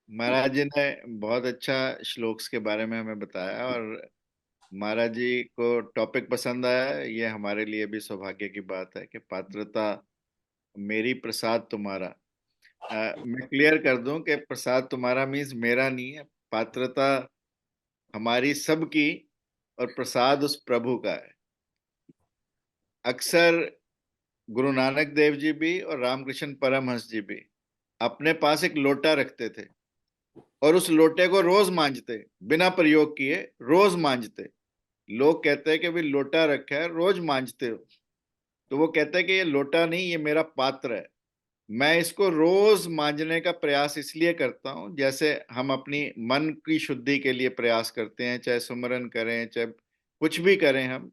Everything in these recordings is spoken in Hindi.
महाराज जी ने बहुत अच्छा श्लोक्स के बारे में हमें बताया, और महाराज जी को टॉपिक पसंद आया। ये हमारे लिए भी सौभाग्य की बात है कि पात्रता मेरी, प्रसाद तुम्हारा। मैं क्लियर कर दूं कि प्रसाद तुम्हारा मीन्स मेरा नहीं है। पात्रता हमारी सबकी, और प्रसाद उस प्रभु का है। अक्सर गुरु नानक देव जी भी और रामकृष्ण परमहंस जी भी अपने पास एक लोटा रखते थे, और उस लोटे को रोज मांजते, बिना प्रयोग किए रोज मांजते। लोग कहते हैं कि भाई लोटा रखा है, रोज मांजते हो। तो वो कहते हैं कि ये लोटा नहीं, ये मेरा पात्र है। मैं इसको रोज मांजने का प्रयास इसलिए करता हूं, जैसे हम अपनी मन की शुद्धि के लिए प्रयास करते हैं, चाहे सुमरन करें, चाहे कुछ भी करें हम।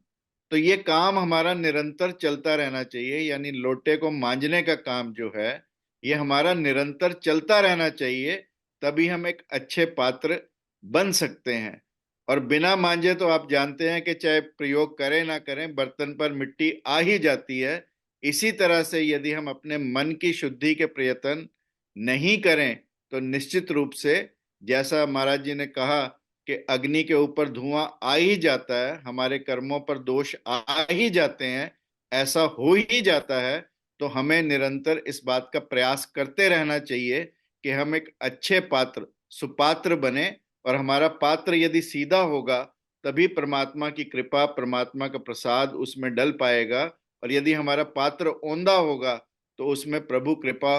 तो ये काम हमारा निरंतर चलता रहना चाहिए, यानी लोटे को मांजने का काम जो है, ये हमारा निरंतर चलता रहना चाहिए। तभी हम एक अच्छे पात्र बन सकते हैं। और बिना मांजे तो आप जानते हैं कि चाहे प्रयोग करें ना करें, बर्तन पर मिट्टी आ ही जाती है। इसी तरह से यदि हम अपने मन की शुद्धि के प्रयत्न नहीं करें, तो निश्चित रूप से, जैसा महाराज जी ने कहा कि अग्नि के ऊपर धुआं आ ही जाता है, हमारे कर्मों पर दोष आ ही जाते हैं, ऐसा हो ही जाता है। तो हमें निरंतर इस बात का प्रयास करते रहना चाहिए कि हम एक अच्छे पात्र, सुपात्र बने। और हमारा पात्र यदि सीधा होगा, तभी परमात्मा की कृपा, परमात्मा का प्रसाद उसमें डल पाएगा। और यदि हमारा पात्र औंधा होगा, तो उसमें प्रभु कृपा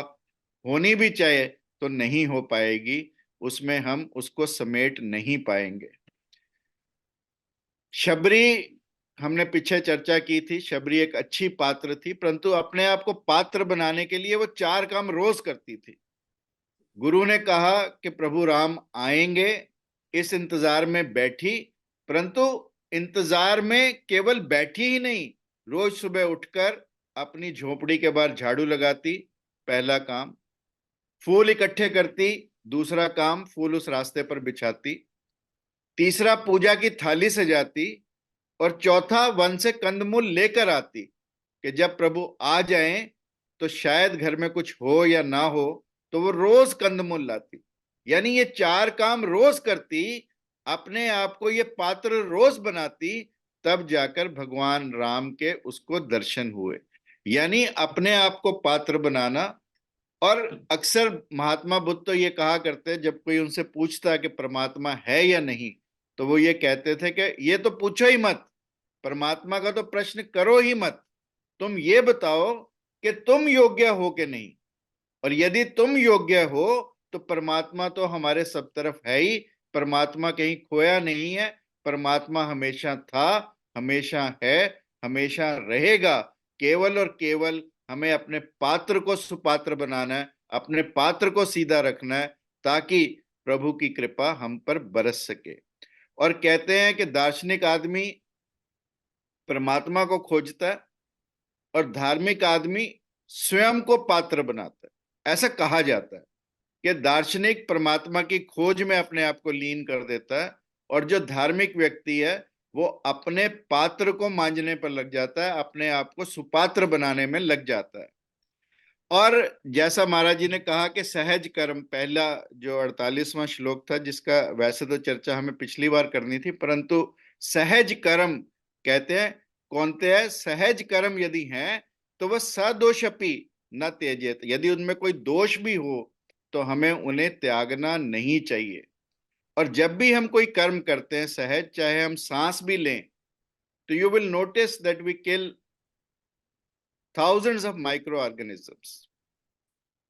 होनी भी चाहे तो नहीं हो पाएगी, उसमें हम उसको समेट नहीं पाएंगे। शबरी, हमने पीछे चर्चा की थी, शबरी एक अच्छी पात्र थी, परंतु अपने आप को पात्र बनाने के लिए वो चार काम रोज करती थी। गुरु ने कहा कि प्रभु राम आएंगे, इस इंतजार में बैठी। परंतु इंतजार में केवल बैठी ही नहीं, रोज सुबह उठकर अपनी झोपड़ी के बाहर झाड़ू लगाती, पहला काम। फूल इकट्ठे करती, दूसरा काम, फूल उस रास्ते पर बिछाती। तीसरा, पूजा की थाली सजाती। और चौथा, वन से कंदमूल लेकर आती, कि जब प्रभु आ जाएं तो शायद घर में कुछ हो या ना हो, तो वो रोज कंदमूल लाती। यानी ये चार काम रोज करती, अपने आप को ये पात्र रोज बनाती। तब जाकर भगवान राम के उसको दर्शन हुए। यानी अपने आप को पात्र बनाना। और अक्सर महात्मा बुद्ध तो ये कहा करते हैं, जब कोई उनसे पूछता है कि परमात्मा है या नहीं, तो वो ये कहते थे कि ये तो पूछो ही मत, परमात्मा का तो प्रश्न करो ही मत। तुम ये बताओ कि तुम योग्य हो कि नहीं। और यदि तुम योग्य हो, तो परमात्मा तो हमारे सब तरफ है ही। परमात्मा कहीं खोया नहीं है। परमात्मा हमेशा था, हमेशा है, हमेशा रहेगा। केवल और केवल हमें अपने पात्र को सुपात्र बनाना है, अपने पात्र को सीधा रखना है, ताकि प्रभु की कृपा हम पर बरस सके। और कहते हैं कि दार्शनिक आदमी परमात्मा को खोजता है, और धार्मिक आदमी स्वयं को पात्र बनाता है। ऐसा कहा जाता है कि दार्शनिक परमात्मा की खोज में अपने आप को लीन कर देता है, और जो धार्मिक व्यक्ति है, वो अपने पात्र को मांझने पर लग जाता है, अपने आप को सुपात्र बनाने में लग जाता है। और जैसा महाराज जी ने कहा कि सहज कर्म, पहला जो 48वां श्लोक था, जिसका वैसे तो चर्चा हमें पिछली बार करनी थी, परंतु सहज कर्म कहते हैं, कौनते हैं सहज कर्म यदि हैं, तो वह सदोषपि न त्यजेत। यदि उनमें कोई दोष भी हो, तो हमें उन्हें त्यागना नहीं चाहिए। और जब भी हम कोई कर्म करते हैं सहज, चाहे हम सांस भी लें, तो you will notice that we kill thousands of micro organisms.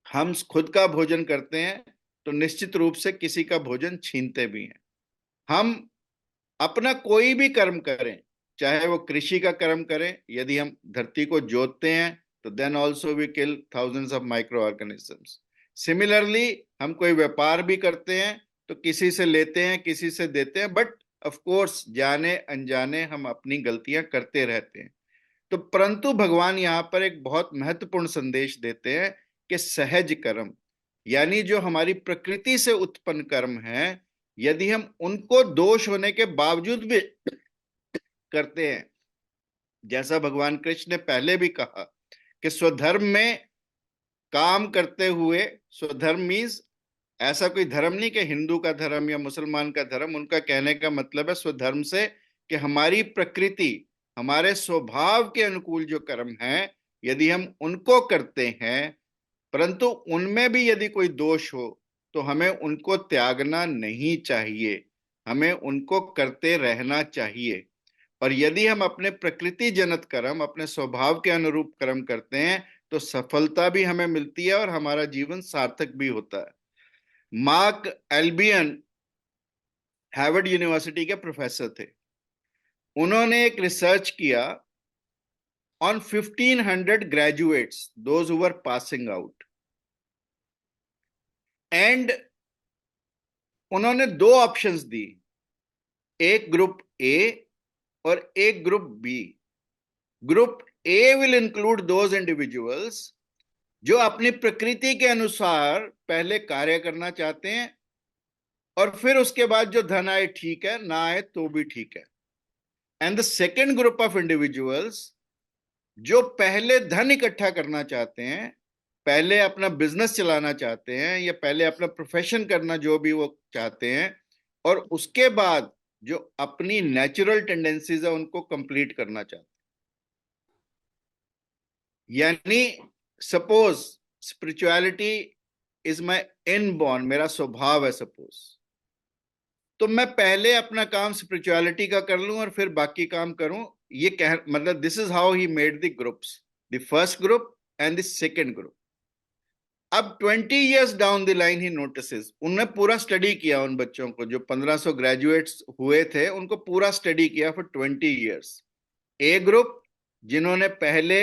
हम खुद का भोजन करते हैं, तो निश्चित रूप से किसी का भोजन छीनते भी हैं। हम अपना कोई भी कर्म करें, चाहे वो कृषि का कर्म करें, यदि हम धरती को जोतते हैं, तो then also we kill thousands of micro organisms. Similarly, हम कोई व्यापार भी करते हैं, तो किसी से लेते हैं, किसी से देते हैं, बट ऑफ कोर्स जाने अनजाने हम अपनी गलतियां करते रहते हैं। तो परंतु भगवान यहाँ पर एक बहुत महत्वपूर्ण संदेश देते हैं कि सहज कर्म, यानी जो हमारी प्रकृति से उत्पन्न कर्म है, यदि हम उनको दोष होने के बावजूद भी करते हैं, जैसा भगवान कृष्ण ने पहले भी कहा कि स्वधर्म में काम करते हुए, स्वधर्म मीन्स ऐसा कोई धर्म नहीं कि हिंदू का धर्म या मुसलमान का धर्म। उनका कहने का मतलब है स्वधर्म से कि हमारी प्रकृति, हमारे स्वभाव के अनुकूल जो कर्म हैं, यदि हम उनको करते हैं, परंतु उनमें भी यदि कोई दोष हो, तो हमें उनको त्यागना नहीं चाहिए, हमें उनको करते रहना चाहिए। और यदि हम अपने प्रकृति जनत कर्म, अपने स्वभाव के अनुरूप कर्म करते हैं, तो सफलता भी हमें मिलती है और हमारा जीवन सार्थक भी होता है। मार्क एल्बियन हार्वर्ड यूनिवर्सिटी के प्रोफेसर थे। उन्होंने एक रिसर्च किया on 1500 graduates, those who were passing out, and उन्होंने दो ऑप्शंस दी, एक ग्रुप ए और एक group B. Group A will include those individuals जो अपनी प्रकृति के अनुसार पहले कार्य करना चाहते हैं, और फिर उसके बाद जो धन आए ठीक है, ना आए तो भी ठीक है। And the second group of individuals जो पहले धन इकट्ठा करना चाहते हैं, पहले अपना बिजनेस चलाना चाहते हैं, या पहले अपना प्रोफेशन करना जो भी वो चाहते हैं, और उसके बाद जो अपनी नेचुरल टेंडेंसीज है उनको कंप्लीट करना चाहते हैं। यानी suppose spirituality is my inborn, मेरा स्वभाव है सपोज, तो मैं पहले अपना काम स्पिरिचुअलिटी का कर लूं और फिर बाकी काम करूं। ये कह मतलब this is how he made the groups, the first group and the second group. अब 20 years down the line he notices, उन्होंने पूरा स्टडी किया उन बच्चों को, जो 1500 ग्रेजुएट्स हुए थे उनको पूरा स्टडी किया फॉर 20 years। ए ग्रुप जिन्होंने पहले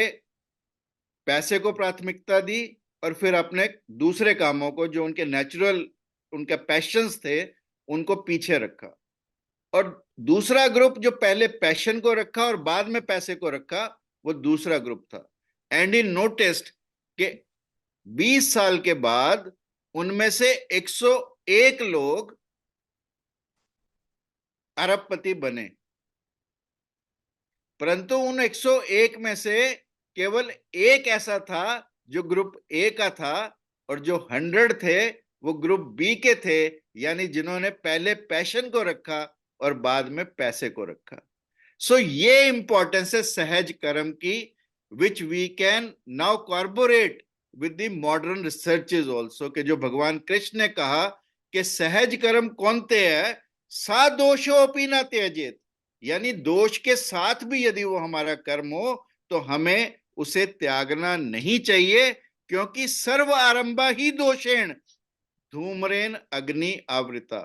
पैसे को प्राथमिकता दी और फिर अपने दूसरे कामों को, जो उनके नेचुरल उनके पैशंस थे, उनको पीछे रखा। और दूसरा ग्रुप जो पहले पैशन को रखा और बाद में पैसे को रखा, वो दूसरा ग्रुप था। एंड ही नोटिस्ड कि 20 साल के बाद उनमें से 101 लोग अरबपति बने, परंतु उन 101 में से केवल एक ऐसा था जो ग्रुप ए का था, और जो 100 थे वो ग्रुप बी के थे, यानी जिन्होंने पहले पैशन को रखा और बाद में पैसे को रखा। सो ये इंपॉर्टेंस है सहज कर्म की, which we can now corporate with the modern researches also, कि जो भगवान कृष्ण ने कहा कि सहज कर्म कौनते है, सा दोषोपि न त्यजेत, यानी दोष के साथ भी यदि वो हमारा कर्म हो तो हमें उसे त्यागना नहीं चाहिए, क्योंकि सर्व आरंभा ही दोषेण धूम्रेन अग्नि आवृता,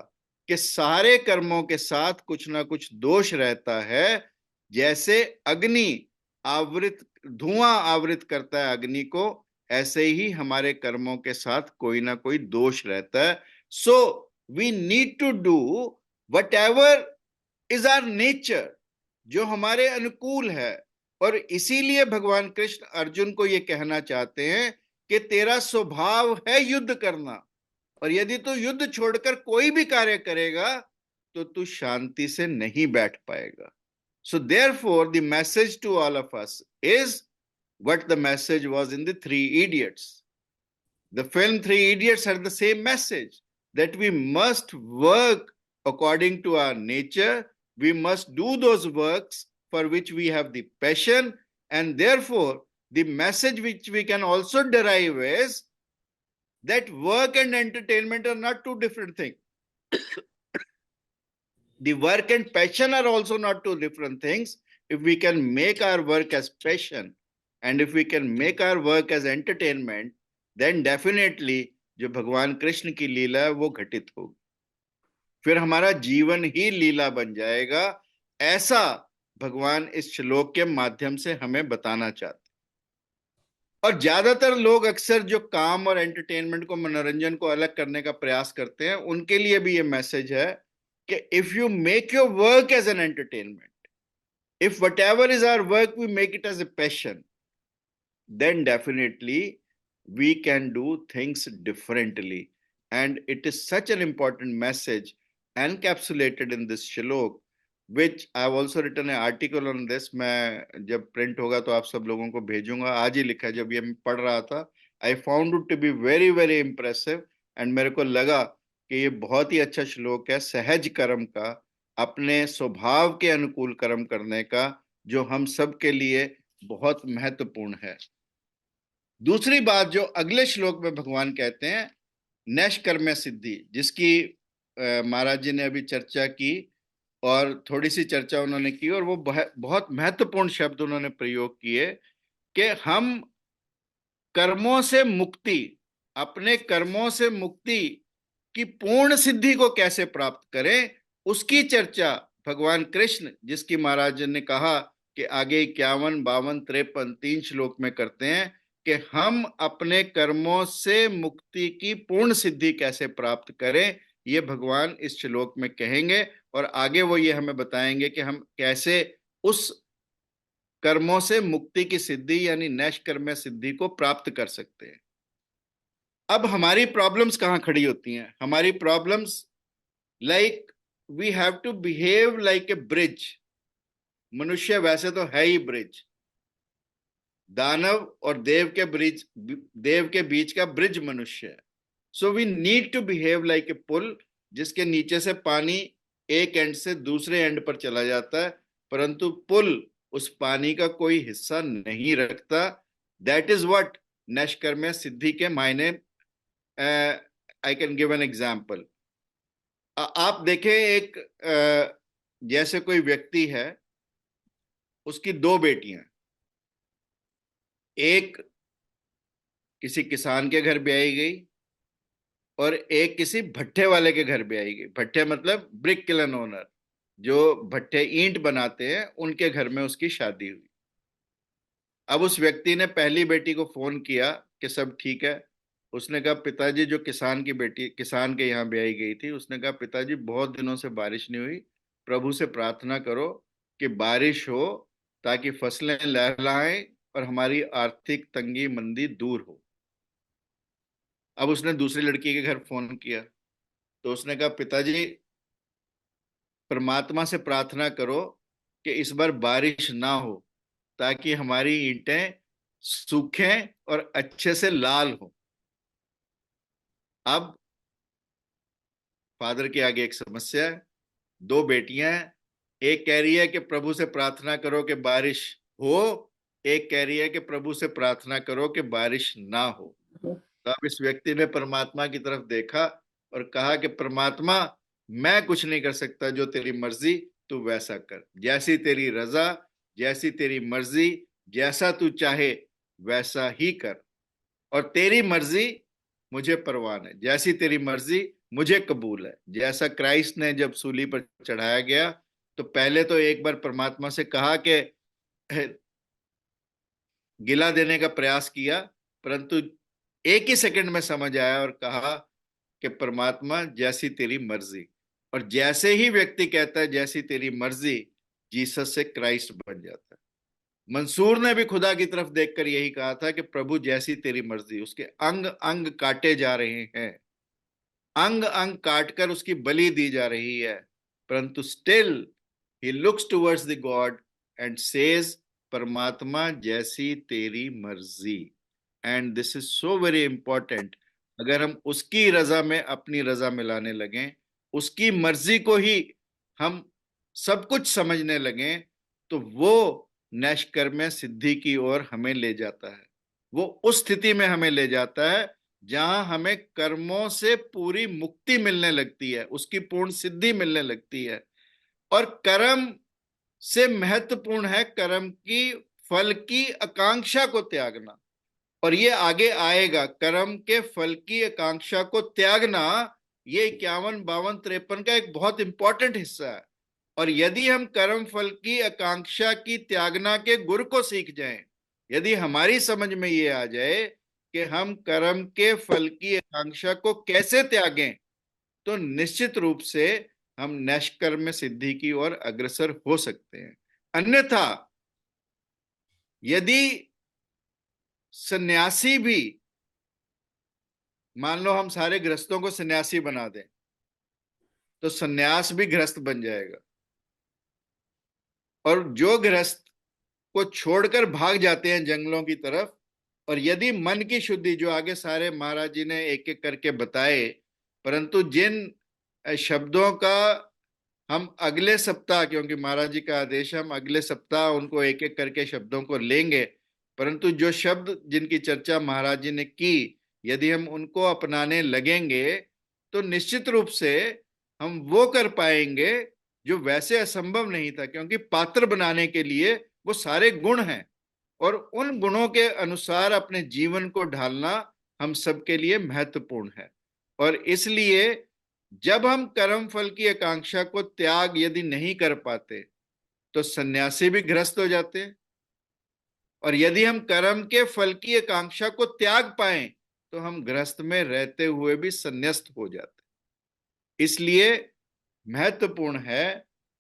के सारे कर्मों के साथ कुछ ना कुछ दोष रहता है। जैसे अग्नि आवृत, धुआं आवृत करता है अग्नि को, ऐसे ही हमारे कर्मों के साथ कोई ना कोई दोष रहता है। So we need to do whatever is our nature, जो हमारे अनुकूल है। और इसीलिए भगवान कृष्ण अर्जुन को यह कहना चाहते हैं कि तेरा स्वभाव है युद्ध करना, और यदि तू युद्ध छोड़कर कोई भी कार्य करेगा तो तू शांति से नहीं बैठ पाएगा। So therefore the message to all of us is what the message was in the Three Idiots. The film Three Idiots had the same message, that we must work according to our nature. We must do those works for which we have the passion, and therefore the message which we can also derive is that work and entertainment are not two different things. The work and passion are also not two different things. If we can make our work as passion and if we can make our work as entertainment, then definitely जो भगवान कृष्ण की लीला है वो घटित होगी, फिर हमारा जीवन ही लीला बन जाएगा। ऐसा भगवान इस श्लोक के माध्यम से हमें बताना चाहते। और ज्यादातर लोग अक्सर जो काम और एंटरटेनमेंट को, मनोरंजन को अलग करने का प्रयास करते हैं, उनके लिए भी ये मैसेज है कि if you make your work as an entertainment, if whatever is our work we make it as a passion, then definitely we can do things differently. And it is such an important message encapsulated in this shlok, which I have also written an article on this. मैं जब print होगा तो आप सब लोगों को भेजूंगा। आज ही लिखा, जब ये मैं पढ़ रहा था, I found it to be very very impressive, and मेरे को लगा कि ये बहुत ही अच्छा श्लोक है सहज कर्म का, अपने स्वभाव के अनुकूल कर्म करने का, जो हम सब के लिए बहुत महत्वपूर्ण है। दूसरी बात जो अगले श्लोक में भगवान कहते हैं, नैष्कर्म्य सिद्धि, जिसकी महाराज जी ने अभी चर्चा की और थोड़ी सी चर्चा उन्होंने की, और वो बहुत महत्वपूर्ण शब्द उन्होंने प्रयोग किए कि हम कर्मों से मुक्ति, अपने कर्मों से मुक्ति की पूर्ण सिद्धि को कैसे प्राप्त करें, उसकी चर्चा भगवान कृष्ण, जिसकी महाराज जी ने कहा कि आगे 51, 52, 53 3 श्लोक में करते हैं कि हम अपने कर्मों से मुक्ति की पूर्ण सिद्धि कैसे प्राप्त करें, ये भगवान इस श्लोक में कहेंगे। और आगे वो ये हमें बताएंगे कि हम कैसे उस कर्मों से मुक्ति की सिद्धि यानी नैष्कर्म्य सिद्धि को प्राप्त कर सकते हैं। अब हमारी प्रॉब्लम्स कहाँ खड़ी होती हैं? हमारी problems like we have to behave like a bridge. मनुष्य वैसे तो है ही ब्रिज, दानव और देव के बीच का ब्रिज मनुष्य है। So we need to behave like a पुल, जिसके नीचे से पानी एक एंड से दूसरे एंड पर चला जाता है, परंतु पुल उस पानी का कोई हिस्सा नहीं रखता। दैट इज व्हाट नैष्कर्म्य सिद्धि के मायने। I can give an example. आप देखें, एक जैसे कोई व्यक्ति है, उसकी दो बेटियां, एक किसी किसान के घर ब्याई गई और एक किसी भट्ठे वाले के घर ब्याई गई। भट्ठे मतलब ब्रिक किलन ओनर, जो भट्ठे ईंट बनाते हैं, उनके घर में उसकी शादी हुई। अब उस व्यक्ति ने पहली बेटी को फोन किया कि सब ठीक है। उसने कहा पिताजी, जो किसान की बेटी किसान के यहाँ ब्याई गई थी, उसने कहा पिताजी बहुत दिनों से बारिश नहीं हुई, प्रभु से प्रार्थना करो कि बारिश हो ताकि फसलें लहलहाएं और हमारी आर्थिक तंगी मंदी दूर हो। अब उसने दूसरी लड़की के घर फोन किया तो उसने कहा पिताजी, परमात्मा से प्रार्थना करो कि इस बार बारिश ना हो ताकि हमारी ईंटें सूखें और अच्छे से लाल हो। अब फादर के आगे एक समस्या है, दो बेटियां हैं, एक कह रही है कि प्रभु से प्रार्थना करो कि बारिश हो, एक कह रही है कि प्रभु से प्रार्थना करो कि बारिश ना हो। तो अब इस व्यक्ति ने परमात्मा की तरफ देखा और कहा कि परमात्मा, मैं कुछ नहीं कर सकता, जो तेरी मर्जी तू वैसा कर, जैसी तेरी रजा, जैसी तेरी मर्जी, जैसा तू चाहे वैसा ही कर। और तेरी मर्जी मुझे परवान है, जैसी तेरी मर्जी मुझे कबूल है। जैसा क्राइस्ट ने जब सूली पर चढ़ाया गया तो पहले तो एक बार परमात्मा से कहा कि गिला देने का प्रयास किया, परंतु एक ही सेकंड में समझ आया और कहा कि परमात्मा जैसी तेरी मर्जी। और जैसे ही व्यक्ति कहता है जैसी तेरी मर्जी, जीसस से क्राइस्ट बन जाता है। मंसूर ने भी खुदा की तरफ देखकर यही कहा था कि प्रभु जैसी तेरी मर्जी। उसके अंग अंग काटे जा रहे हैं, अंग अंग काटकर उसकी बलि दी जा रही है, परंतु still he looks towards the God and says परमात्मा जैसी तेरी मर्जी। And this is so very important. अगर हम उसकी रजा में अपनी रजा मिलाने लगें, उसकी मर्जी को ही हम सब कुछ समझने लगें, तो वो नैष्कर्म्य सिद्धि की ओर हमें ले जाता है। वो उस स्थिति में हमें ले जाता है जहां हमें कर्मों से पूरी मुक्ति मिलने लगती है, उसकी पूर्ण सिद्धि मिलने लगती है। और कर्म से महत्वपूर्ण है कर्म की फल की आकांक्षा को त्यागना। और ये आगे आएगा, कर्म के फल की आकांक्षा को त्यागना, ये 51, 52, 53 का एक बहुत इंपॉर्टेंट हिस्सा है। और यदि हम कर्म फल की आकांक्षा की त्यागना के गुर को सीख जाएं, यदि हमारी समझ में ये आ जाए कि हम कर्म के फल की आकांक्षा को कैसे त्यागें, तो निश्चित रूप से हम नैष्कर्म्य सिद्धि की ओर अग्रसर हो सकते हैं। अन्यथा यदि सन्यासी भी, मान लो हम सारे गृहस्थों को सन्यासी बना दें, तो सन्यास भी गृहस्थ बन जाएगा। और जो गृहस्थ को छोड़कर भाग जाते हैं जंगलों की तरफ और यदि मन की शुद्धि, जो आगे सारे महाराज जी ने एक एक करके बताए, परंतु जिन शब्दों का हम अगले सप्ताह, क्योंकि महाराज जी का आदेश है, हम अगले सप्ताह उनको एक एक करके शब्दों को लेंगे, परंतु जो शब्द जिनकी चर्चा महाराज जी ने की, यदि हम उनको अपनाने लगेंगे तो निश्चित रूप से हम वो कर पाएंगे जो वैसे असंभव नहीं था, क्योंकि पात्र बनाने के लिए वो सारे गुण हैं, और उन गुणों के अनुसार अपने जीवन को ढालना हम सबके लिए महत्वपूर्ण है। और इसलिए जब हम कर्म फल की आकांक्षा को त्याग यदि नहीं कर पाते तो सन्यासी भी ग्रस्त हो जाते हैं, और यदि हम कर्म के फल की आकांक्षा को त्याग पाए तो हम गृहस्थ में रहते हुए भी संन्यास्त हो जाते हैं। इसलिए महत्वपूर्ण है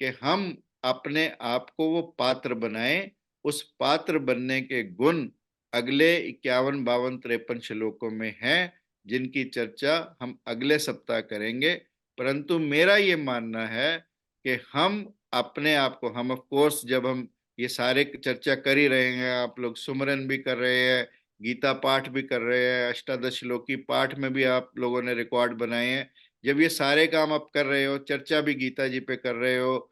कि हम अपने आप को वो पात्र बनाएं। उस पात्र बनने के गुण अगले 51, 52, 53 श्लोकों में हैं, जिनकी चर्चा हम अगले सप्ताह करेंगे। परंतु मेरा ये मानना है कि हम अपने आप को, हम ऑफ कोर्स जब हम ये सारे चर्चा कर ही रहे हैं, आप लोग सुमरन भी कर रहे हैं, गीता पाठ भी कर रहे हैं, अष्टादश श्लोकी पाठ में भी आप लोगों ने रिकॉर्ड बनाए हैं, जब ये सारे काम आप कर रहे हो, चर्चा भी गीता जी पे कर रहे हो,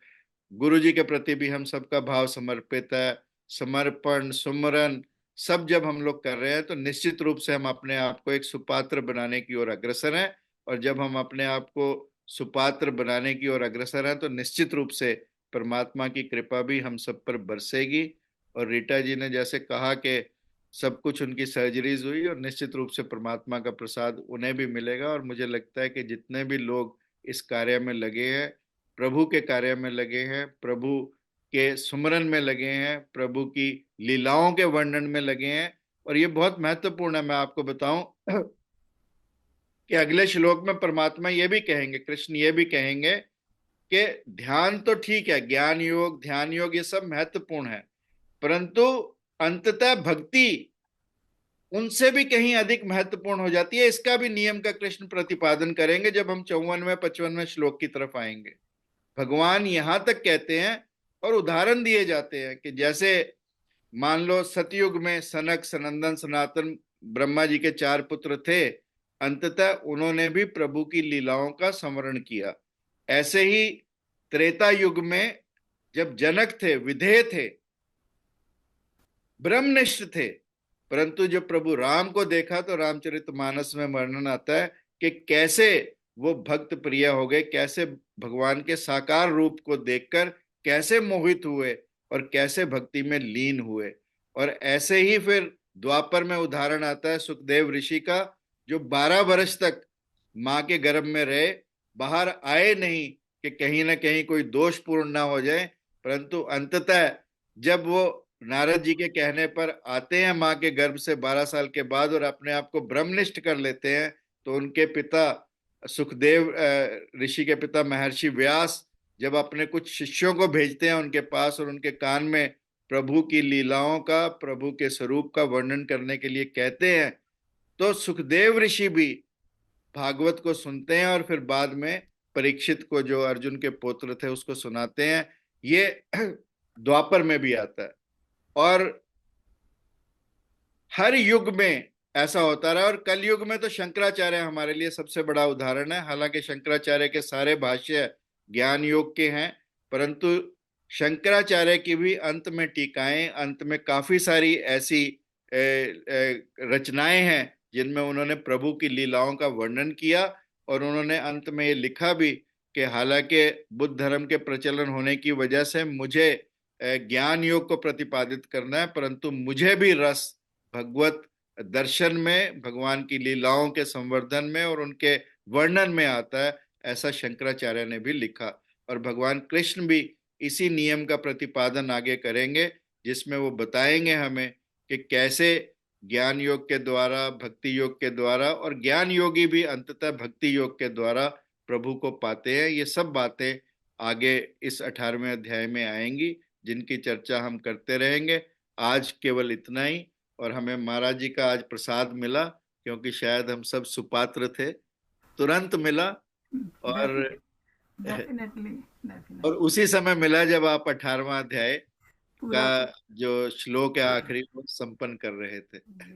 गुरु जी के प्रति भी हम सबका भाव समर्पित है, समर्पण सुमरन सब जब हम लोग कर रहे हैं, तो निश्चित रूप से हम अपने आप को एक सुपात्र बनाने की ओर अग्रसर हैं। और जब हम अपने आप को सुपात्र बनाने की ओर अग्रसर हैं तो निश्चित रूप से परमात्मा की कृपा भी हम सब पर बरसेगी। और रीटा जी ने जैसे कहा कि सब कुछ उनकी सर्जरीज हुई, और निश्चित रूप से परमात्मा का प्रसाद उन्हें भी मिलेगा। और मुझे लगता है कि जितने भी लोग इस कार्य में लगे हैं, प्रभु के कार्य में लगे हैं, प्रभु के सुमरन में लगे हैं, प्रभु की लीलाओं के वर्णन में लगे हैं, और ये बहुत महत्वपूर्ण है। मैं आपको बताऊं कि अगले श्लोक में परमात्मा ये भी कहेंगे, कृष्ण ये भी कहेंगे कि ध्यान तो ठीक है, ज्ञान योग, ध्यान योग, ये सब महत्वपूर्ण है, परंतु अंततः भक्ति उनसे भी कहीं अधिक महत्वपूर्ण हो जाती है। इसका भी नियम का कृष्ण प्रतिपादन करेंगे जब हम 54वें 55वें श्लोक की तरफ आएंगे। भगवान यहां तक कहते हैं और उदाहरण दिए जाते हैं कि जैसे मान लो सतयुग में सनक, सनंदन, सनातन ब्रह्मा जी के 4 पुत्र थे, अंततः उन्होंने भी प्रभु की लीलाओं का स्मरण किया। ऐसे ही त्रेता युग में जब जनक थे, विधेय थे, ब्रह्मनिष्ठ थे, परंतु जब प्रभु राम को देखा तो रामचरितमानस में वर्णन आता है कि कैसे वो भक्त प्रिय हो गए, कैसे भगवान के साकार रूप को देखकर कैसे मोहित हुए और कैसे भक्ति में लीन हुए। और ऐसे ही फिर द्वापर में उदाहरण आता है सुखदेव ऋषि का, जो 12 वर्ष तक मां के गर्भ में रहे, बाहर आए नहीं कि कहीं ना कहीं कोई दोषपूर्ण ना हो जाए, परंतु अंततः जब वो नारद जी के कहने पर आते हैं मां के गर्भ से 12 साल के बाद और अपने आप को ब्रह्मनिष्ठ कर लेते हैं, तो उनके पिता सुखदेव ऋषि के पिता महर्षि व्यास जब अपने कुछ शिष्यों को भेजते हैं उनके पास और उनके कान में प्रभु की लीलाओं का, प्रभु के स्वरूप का वर्णन करने के लिए कहते हैं, तो सुखदेव ऋषि भी भागवत को सुनते हैं और फिर बाद में परीक्षित को, जो अर्जुन के पुत्र थे, उसको सुनाते हैं। ये द्वापर में भी आता है और हर युग में ऐसा होता रहा। और कल युग में तो शंकराचार्य हमारे लिए सबसे बड़ा उदाहरण है। हालांकि शंकराचार्य के सारे भाष्य ज्ञान योग के हैं, परंतु शंकराचार्य की भी अंत में टीकाएं, अंत में काफी सारी ऐसी रचनाएं हैं जिनमें उन्होंने प्रभु की लीलाओं का वर्णन किया। और उन्होंने अंत में ये लिखा भी कि हालांकि बुद्ध धर्म के प्रचलन होने की वजह से मुझे ज्ञान योग को प्रतिपादित करना है, परंतु मुझे भी रस भगवत दर्शन में, भगवान की लीलाओं के संवर्धन में और उनके वर्णन में आता है, ऐसा शंकराचार्य ने भी लिखा। और भगवान कृष्ण भी इसी नियम का प्रतिपादन आगे करेंगे, जिसमें वो बताएंगे हमें कि कैसे ज्ञान योग के द्वारा, भक्ति योग के द्वारा, और ज्ञान योगी भी अंततः भक्ति योग के द्वारा प्रभु को पाते हैं। ये सब बातें आगे इस 18वें अध्याय में आएंगी, जिनकी चर्चा हम करते रहेंगे। आज केवल इतना ही। और हमें महाराज जी का आज प्रसाद मिला, क्योंकि शायद हम सब सुपात्र थे, तुरंत मिला। और डेफिनेटली और डेफिनेटली उसी समय मिला जब आप 18वां अध्याय का पूरा जो श्लोक है पूरा आखिरी, वो संपन्न कर रहे थे। जी